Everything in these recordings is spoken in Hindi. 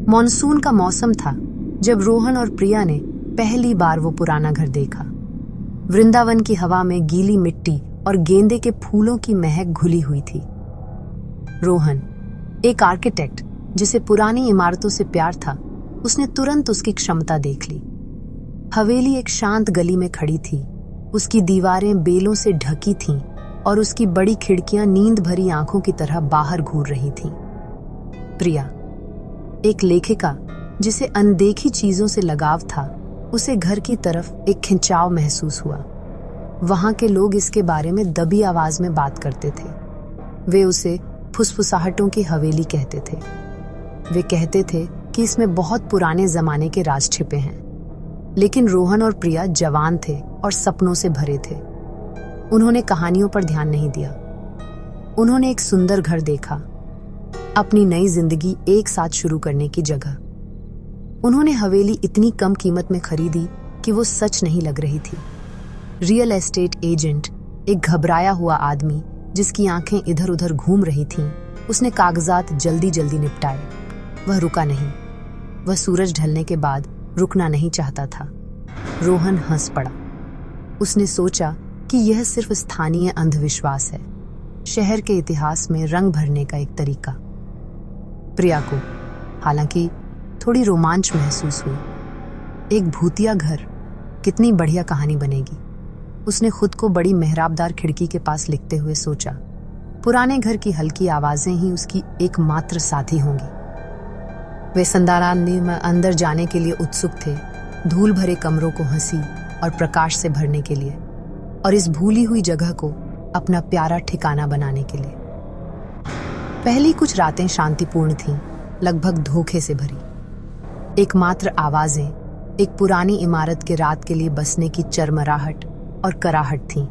मॉनसून का मौसम था जब रोहन और प्रिया ने पहली बार वो पुराना घर देखा। वृंदावन की हवा में गीली मिट्टी और गेंदे के फूलों की महक घुली हुई थी। रोहन, एक आर्किटेक्ट जिसे पुरानी इमारतों से प्यार था, उसने तुरंत उसकी क्षमता देख ली। हवेली एक शांत गली में खड़ी थी। उसकी दीवारें बेलों से ढकी थीं और उसकी बड़ी खिड़कियां नींद भरी आंखों की तरह बाहर घूर रही थीं। प्रिया, एक लेखिका जिसे अनदेखी चीजों से लगाव था, उसे घर की तरफ एक खिंचाव महसूस हुआ। वहां के लोग इसके बारे में दबी आवाज में बात करते थे। वे उसे फुसफुसाहटों की हवेली कहते थे। वे कहते थे कि इसमें बहुत पुराने जमाने के राज छिपे हैं। लेकिन रोहन और प्रिया जवान थे और सपनों से भरे थे। उन्होंने कहानियों पर ध्यान नहीं दिया। उन्होंने एक सुंदर घर देखा, अपनी नई जिंदगी एक साथ शुरू करने की जगह। उन्होंने हवेली इतनी कम कीमत में खरीदी कि वो सच नहीं लग रही थी। रियल एस्टेट एजेंट, एक घबराया हुआ आदमी जिसकी आंखें इधर उधर घूम रही थीं, उसने कागजात जल्दी जल्दी निपटाए। वह रुका नहीं। वह सूरज ढलने के बाद रुकना नहीं चाहता था। रोहन हंस पड़ा। उसने सोचा कि यह सिर्फ स्थानीय अंधविश्वास है, शहर के इतिहास में रंग भरने का एक तरीका। प्रिया को हालांकि थोड़ी रोमांच महसूस हुई। एक भूतिया घर, कितनी बढ़िया कहानी बनेगी। उसने खुद को बड़ी मेहराबदार खिड़की के पास लिखते हुए सोचा। पुराने घर की हल्की आवाजें ही उसकी एकमात्र साथी होंगी। वे संदारानी में अंदर जाने के लिए उत्सुक थे, धूल भरे कमरों को हंसी और प्रकाश से भरने के लिए, और इस भूली हुई जगह को अपना प्यारा ठिकाना बनाने के लिए। पहली कुछ रातें शांतिपूर्ण थीं, लगभग धोखे से भरी। एकमात्र आवाजें एक पुरानी इमारत के रात के लिए बसने की चरमराहट और कराहट थीं।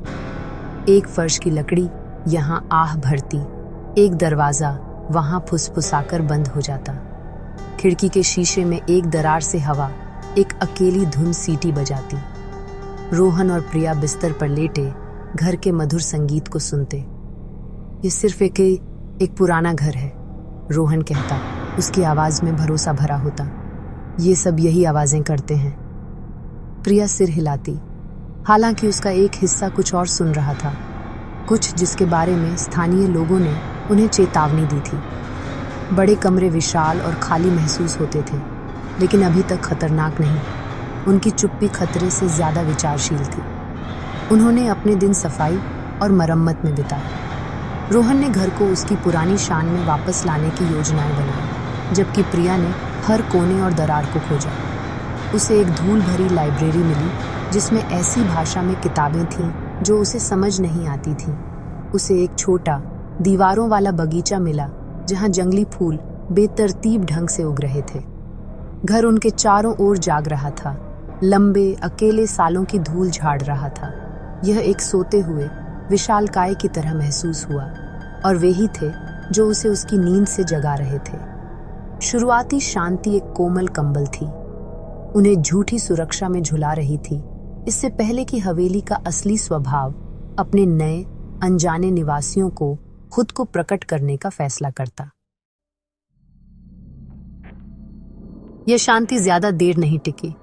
एक फर्श की लकड़ी यहाँ आह भरती, एक दरवाजा वहां फुसफुसाकर बंद हो जाता। खिड़की के शीशे में एक दरार से हवा एक अकेली धुन सीटी बजाती। रोहन और प्रिया बिस्तर पर लेटे घर के मधुर संगीत को सुनते। ये सिर्फ एक पुराना घर है, रोहन कहता। उसकी आवाज में भरोसा भरा होता। ये सब यही आवाजें करते हैं। प्रिया सिर हिलाती, हालांकि उसका एक हिस्सा कुछ और सुन रहा था, कुछ जिसके बारे में स्थानीय लोगों ने उन्हें चेतावनी दी थी। बड़े कमरे विशाल और खाली महसूस होते थे, लेकिन अभी तक खतरनाक नहीं। उनकी चुप्पी खतरे से ज्यादा विचारशील थी। उन्होंने अपने दिन सफाई और मरम्मत में बिताए। रोहन ने घर को उसकी पुरानी शान में वापस लाने की योजनाएं बनाई, जबकि प्रिया ने हर कोने और दरार को खोजा। उसे एक धूल भरी लाइब्रेरी मिली जिसमें ऐसी भाषा में किताबें थीं जो उसे समझ नहीं आती थीं। उसे एक छोटा दीवारों वाला बगीचा मिला जहां जंगली फूल बेतरतीब ढंग से उग रहे थे। घर उनके चारों ओर जाग रहा था, लंबे अकेले सालों की धूल झाड़ रहा था। यह एक सोते हुए विशालकाय की तरह महसूस हुआ, और वे ही थे जो उसे उसकी नींद से जगा रहे थे। शुरुआती शांति एक कोमल कंबल थी, उन्हें झूठी सुरक्षा में झुला रही थी, इससे पहले कि हवेली का असली स्वभाव अपने नए अनजाने निवासियों को खुद को प्रकट करने का फैसला करता। यह शांति ज्यादा देर नहीं टिकी।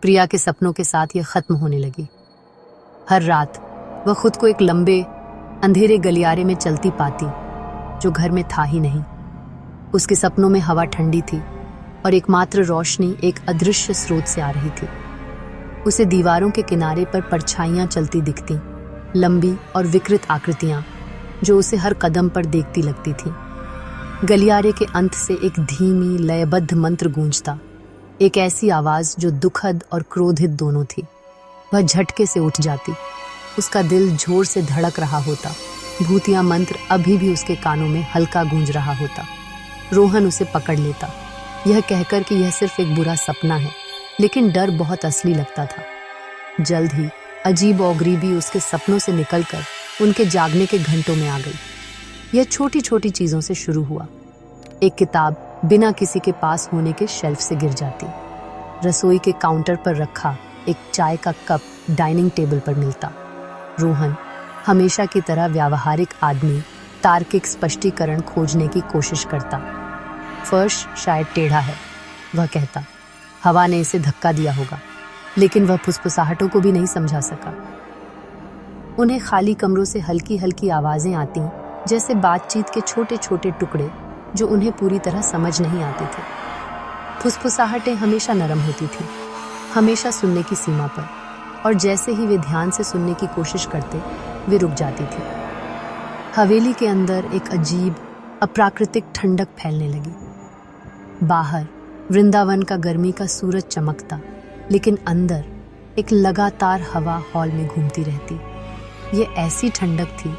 प्रिया के सपनों के साथ यह खत्म होने लगी। हर रात वह खुद को एक लंबे अंधेरे गलियारे में चलती पाती जो घर में था ही नहीं। उसके सपनों में हवा ठंडी थी और एकमात्र रोशनी एक अदृश्य स्रोत से आ रही थी। उसे दीवारों के किनारे पर परछाइयां चलती दिखती, लंबी और विकृत आकृतियां जो उसे हर कदम पर देखती लगती थी। गलियारे के अंत से एक धीमी लयबद्ध मंत्र गूंजता, एक ऐसी आवाज जो दुखद और क्रोधित दोनों थी। वह झटके से उठ जाती, उसका दिल जोर से धड़क रहा होता। भूतिया मंत्र अभी भी उसके कानों में हल्का गूंज रहा होता। रोहन उसे पकड़ लेता, यह कहकर कि यह सिर्फ एक बुरा सपना है, लेकिन डर बहुत असली लगता था। जल्द ही अजीब औगरीबी उसके सपनों से निकलकर उनके जागने के घंटों में आ गई। यह छोटी छोटी चीजों से शुरू हुआ। एक किताब बिना किसी के पास होने के शेल्फ से गिर जाती। रसोई के काउंटर पर रखा एक चाय का कप डाइनिंग टेबल पर मिलता। रोहन, हमेशा की तरह व्यावहारिक आदमी, तार्किक स्पष्टीकरण खोजने की कोशिश करता। फर्श शायद टेढ़ा है, वह कहता। हवा ने इसे धक्का दिया होगा, लेकिन वह फुसफुसाहटों को भी नहीं समझा सका। उन्हें खाली कमरों से हल्की हल्की आवाजें आती, जैसे बातचीत के छोटे छोटे टुकड़े जो उन्हें पूरी तरह समझ नहीं आते थे। फुसफुसाहटें हमेशा नरम होती थी, हमेशा सुनने की सीमा पर, और जैसे ही वे ध्यान से सुनने की कोशिश करते, वे रुक जाती थी। हवेली के अंदर एक अजीब, अप्राकृतिक ठंडक फैलने लगी। बाहर वृंदावन का गर्मी का सूरज चमकता, लेकिन अंदर एक लगातार हवा हॉल में घूमती रहती। ये ऐसी ठंडक थी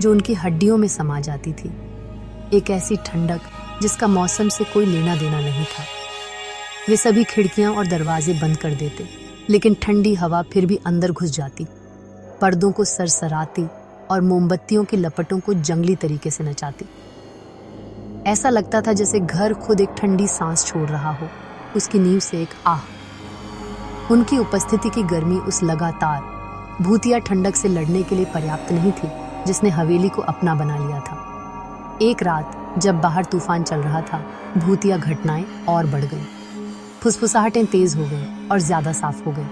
जो उनकी हड्डियों में समा जाती थी, एक ऐसी ठंडक जिसका मौसम से कोई लेना देना नहीं था। वे सभी खिड़कियां और दरवाजे बंद कर देते, लेकिन ठंडी हवा फिर भी अंदर घुस जाती, पर्दों को सरसराती और मोमबत्तियों की लपटों को जंगली तरीके से नचाती। ऐसा लगता था जैसे घर खुद एक ठंडी सांस छोड़ रहा हो, उसकी नींव से एक आह। उनकी उपस्थिति की गर्मी उस लगातार भूतिया ठंडक से लड़ने के लिए पर्याप्त नहीं थी, जिसने हवेली को अपना बना लिया था। एक रात जब बाहर तूफान चल रहा था, भूतिया घटनाएं और बढ़ गईं। फुसफुसाहटें तेज हो गईं और ज्यादा साफ हो गईं।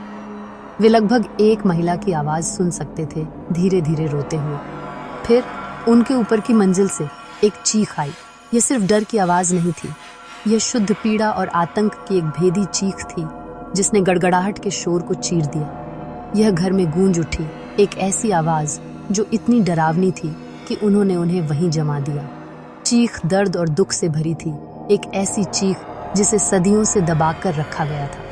वे लगभग एक महिला की आवाज सुन सकते थे, धीरे धीरे रोते हुए। फिर उनके ऊपर की मंजिल से एक चीख आई। यह सिर्फ डर की आवाज नहीं थी, यह शुद्ध पीड़ा और आतंक की एक भेदी चीख थी, जिसने गड़गड़ाहट के शोर को चीर दिया। यह घर में गूंज उठी, एक ऐसी आवाज जो इतनी डरावनी थी कि उन्होंने उन्हें वहीं जमा दिया। चीख दर्द और दुख से भरी थी, एक ऐसी चीख जिसे सदियों से दबाकर रखा गया था।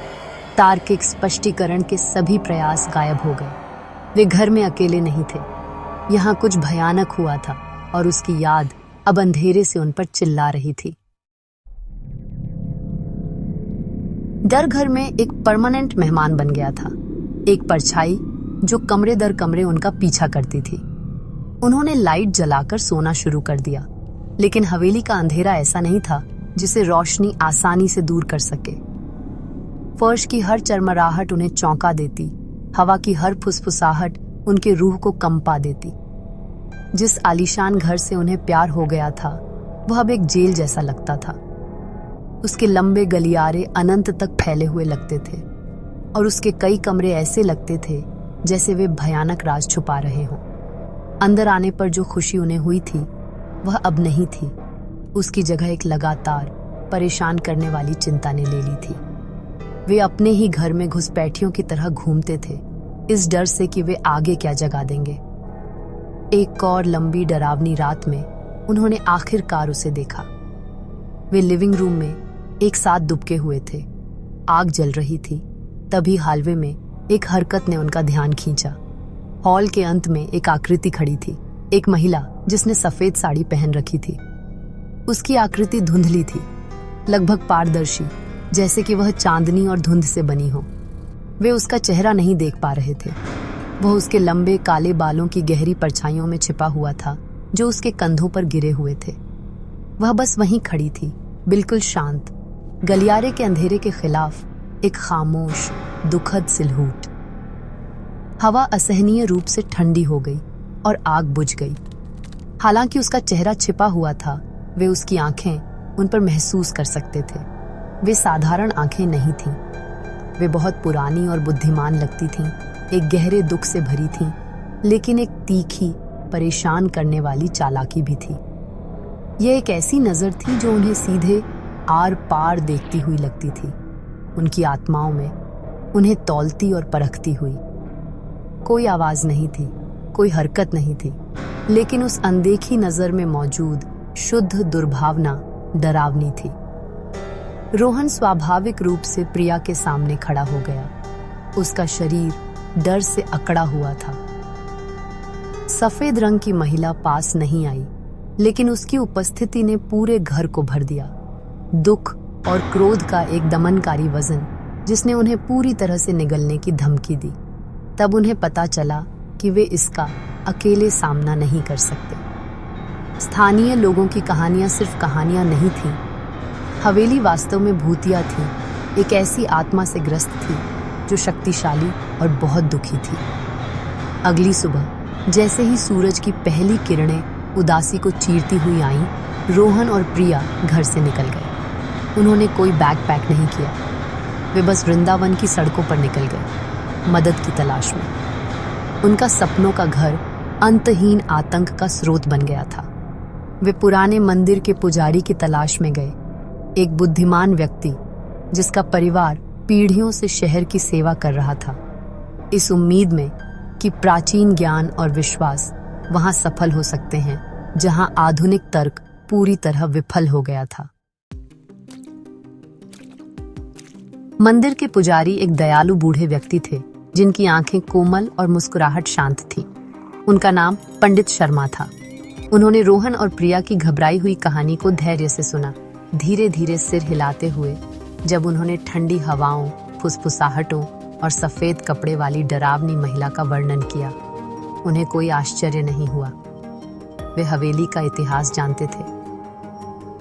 तार्किक स्पष्टीकरण के सभी प्रयास गायब हो गए। वे घर में अकेले नहीं थे, यहाँ कुछ भयानक हुआ था, और उसकी याद अब अंधेरे से उन पर चिल्ला रही थी। डर घर में एक परमानेंट मेहमान बन गया था, एक परछाई जो कमरे दर कमरे उनका पीछा करती थी। उन्होंने लाइट जलाकर सोना शुरू कर दिया, लेकिन हवेली का अंधेरा ऐसा नहीं था जिसे रोशनी आसानी से दूर कर सके। फर्श की हर चरमराहट उन्हें चौंका देती, हवा की हर फुसफुसाहट उनके रूह को कंपा देती। जिस आलीशान घर से उन्हें प्यार हो गया था, वह अब एक जेल जैसा लगता था। उसके लंबे गलियारे अनंत तक फैले हुए लगते थे, और उसके कई कमरे ऐसे लगते थे जैसे वे भयानक राज छुपा रहे हों। अंदर आने पर जो खुशी उन्हें हुई थी, वह अब नहीं थी। उसकी जगह एक लगातार परेशान करने वाली चिंता ने ले ली थी। वे अपने ही घर में घुसपैठियों की तरह घूमते थे, इस डर से कि वे आगे क्या जगा देंगे। एक और लंबी डरावनी रात में उन्होंने आखिरकार उसे देखा। वे लिविंग रूम में एक साथ दुबके हुए थे, आग जल रही थी। तभी हालवे में एक हरकत ने उनका ध्यान खींचा। हॉल के अंत में एक आकृति खड़ी थी, एक महिला जिसने सफेद साड़ी पहन रखी थी। उसकी आकृति धुंधली थी, लगभग पारदर्शी, जैसे कि वह चांदनी और धुंध से बनी हो। वे उसका चेहरा नहीं देख पा रहे थे। वह उसके लंबे काले बालों की गहरी परछाइयों में छिपा हुआ था, जो उसके कंधों पर गिरे हुए थे। वह बस वहीं खड़ी थी, बिल्कुल शांत, गलियारे के अंधेरे के खिलाफ एक खामोश, दुखद सिलहूट। हवा असहनीय रूप से ठंडी हो गई और आग बुझ गई। हालांकि उसका चेहरा छिपा हुआ था, वे उसकी आंखें उन पर महसूस कर सकते थे। वे साधारण आंखें नहीं थीं। वे बहुत पुरानी और बुद्धिमान लगती थीं, एक गहरे दुख से भरी थीं, लेकिन एक तीखी, परेशान करने वाली चालाकी भी थी। यह एक ऐसी नजर थी जो उन्हें सीधे आर पार देखती हुई लगती थी, उनकी आत्माओं में, उन्हें तौलती और परखती हुई। कोई आवाज नहीं थी, कोई हरकत नहीं थी, लेकिन उस अनदेखी नजर में मौजूद शुद्ध दुर्भावना डरावनी थी। रोहन स्वाभाविक रूप से प्रिया के सामने खड़ा हो गया। उसका शरीर डर से अकड़ा हुआ था। सफेद रंग की महिला पास नहीं आई, लेकिन उसकी उपस्थिति ने पूरे घर को भर दिया। दुख और क्रोध का एक दमनकारी वजन, जिसने उन्हें पूरी तरह से निगलने की धमकी दी। तब उन्हें पता चला कि वे इसका अकेले सामना नहीं कर सकते। स्थानीय लोगों की कहानियां सिर्फ कहानियां नहीं थीं। हवेली वास्तव में भूतिया थी, एक ऐसी आत्मा से ग्रस्त थी जो शक्तिशाली और बहुत दुखी थी। अगली सुबह जैसे ही सूरज की पहली किरणें उदासी को चीरती हुई आईं, रोहन और प्रिया घर से निकल गए। उन्होंने कोई बैग पैक नहीं किया। वे बस वृंदावन की सड़कों पर निकल गए, मदद की तलाश में। उनका सपनों का घर अंतहीन आतंक का स्रोत बन गया था। वे पुराने मंदिर के पुजारी की तलाश में गए, एक बुद्धिमान व्यक्ति जिसका परिवार पीढ़ियों से शहर की सेवा कर रहा था, इस उम्मीद में कि प्राचीन ज्ञान और विश्वास वहां सफल हो सकते हैं जहां आधुनिक तर्क पूरी तरह विफल हो गया था। मंदिर के पुजारी एक दयालु बूढ़े व्यक्ति थे जिनकी आंखें कोमल और मुस्कुराहट शांत थी। उनका नाम पंडित शर्मा था। उन्होंने रोहन और प्रिया की घबराई हुई कहानी को धैर्य से सुना, धीरे धीरे सिर हिलाते हुए। जब उन्होंने ठंडी हवाओं, फुसफुसाहटों और सफेद कपड़े वाली डरावनी महिला का वर्णन किया, उन्हें कोई आश्चर्य नहीं हुआ। वे हवेली का इतिहास जानते थे।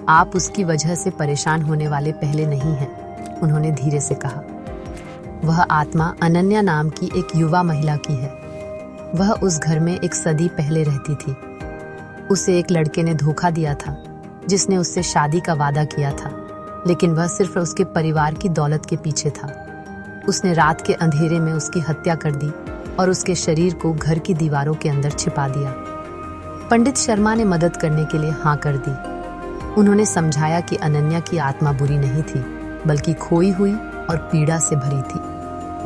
आप उसकी वजह से परेशान होने वाले पहले नहीं हैं, उन्होंने धीरे से कहा। वह आत्मा अनन्या नाम की एक युवा महिला की है। वह उस घर में एक सदी पहले रहती थी। उसे एक लड़के ने धोखा दिया था जिसने उससे शादी का वादा किया था, लेकिन वह सिर्फ उसके परिवार की दौलत के पीछे था। उसने रात के अंधेरे में उसकी हत्या कर दी और उसके शरीर को घर की दीवारों के अंदर छिपा दिया। पंडित शर्मा ने मदद करने के लिए हाँ कर दी। उन्होंने समझाया कि अनन्या की आत्मा बुरी नहीं थी, बल्कि खोई हुई और पीड़ा से भरी थी।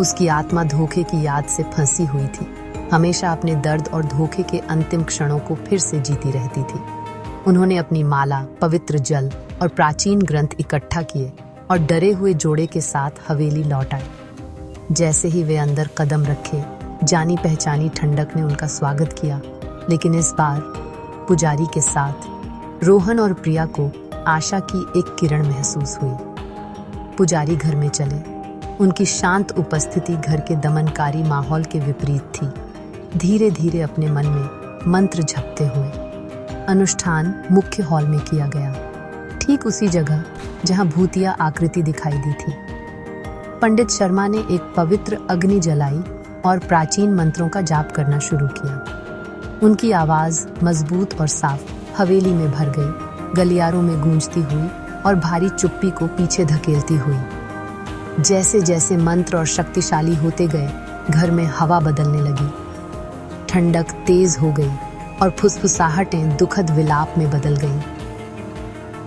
उसकी आत्मा धोखे की याद से फंसी हुई थी, हमेशा अपने दर्द और धोखे के अंतिम क्षणों को फिर से जीती रहती थी। उन्होंने अपनी माला, पवित्र जल और प्राचीन ग्रंथ इकट्ठा किए और डरे हुए जोड़े के साथ हवेली लौट आए। जैसे ही वे अंदर कदम रखे, जानी पहचानी ठंडक ने उनका स्वागत किया, लेकिन इस बार पुजारी के साथ रोहन और प्रिया को आशा की एक किरण महसूस हुई। पुजारी घर में चले। उनकी शांत उपस्थिति घर के दमनकारी माहौल के विपरीत थी। धीरे धीरे अपने मन में मंत्र जपते हुए अनुष्ठान मुख्य हॉल में किया गया, ठीक उसी जगह जहां भूतिया आकृति दिखाई दी थी। पंडित शर्मा ने एक पवित्र अग्नि जलाई और प्राचीन मंत्रों का जाप करना शुरू किया। उनकी आवाज मजबूत और साफ हवेली में भर गई, गलियारों में गूंजती हुई और भारी चुप्पी को पीछे धकेलती हुई। जैसे जैसे मंत्र और शक्तिशाली होते गए, घर में हवा बदलने लगी। ठंडक तेज हो गई और फुसफुसाहटें दुखद विलाप में बदल गईं।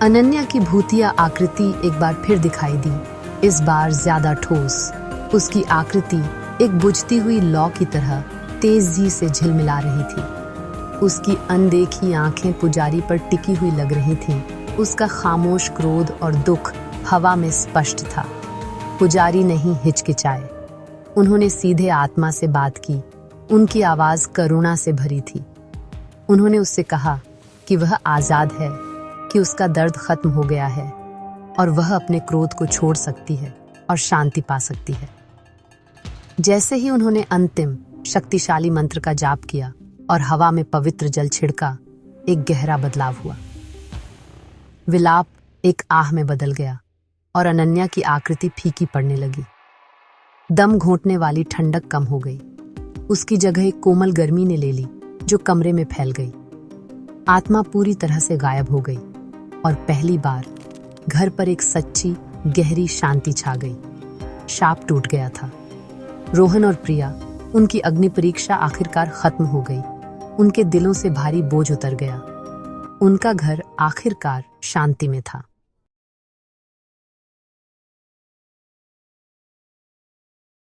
अनन्या की भूतिया आकृति एक बार फिर दिखाई दी, इस बार ज्यादा ठोस। उसकी आकृति एक बुझती हुई लौ की तरह तेजी से झिलमिला रही थी। उसकी अनदेखी आंखें पुजारी पर टिकी हुई लग रही थीं। उसका खामोश क्रोध और दुख हवा में स्पष्ट था। पुजारी नहीं हिचकिचाए। उन्होंने सीधे आत्मा से बात की। उनकी आवाज करुणा से भरी थी। उन्होंने उससे कहा कि वह आजाद है, कि उसका दर्द खत्म हो गया है और वह अपने क्रोध को छोड़ सकती है और शांति पा सकती है। जैसे ही उन्होंने अंतिम शक्तिशाली मंत्र का जाप किया और हवा में पवित्र जल छिड़का, एक गहरा बदलाव हुआ। विलाप एक आह में बदल गया और अनन्या की आकृति फीकी पड़ने लगी। दम घोंटने वाली ठंडक कम हो गई। उसकी जगह एक कोमल गर्मी ने ले ली जो कमरे में फैल गई। आत्मा पूरी तरह से गायब हो गई और पहली बार घर पर एक सच्ची गहरी शांति छा गई। शाप टूट गया था। रोहन और प्रिया, उनकी अग्नि परीक्षा आखिरकार खत्म हो गई। उनके दिलों से भारी बोझ उतर गया। उनका घर आखिरकार शांति में था।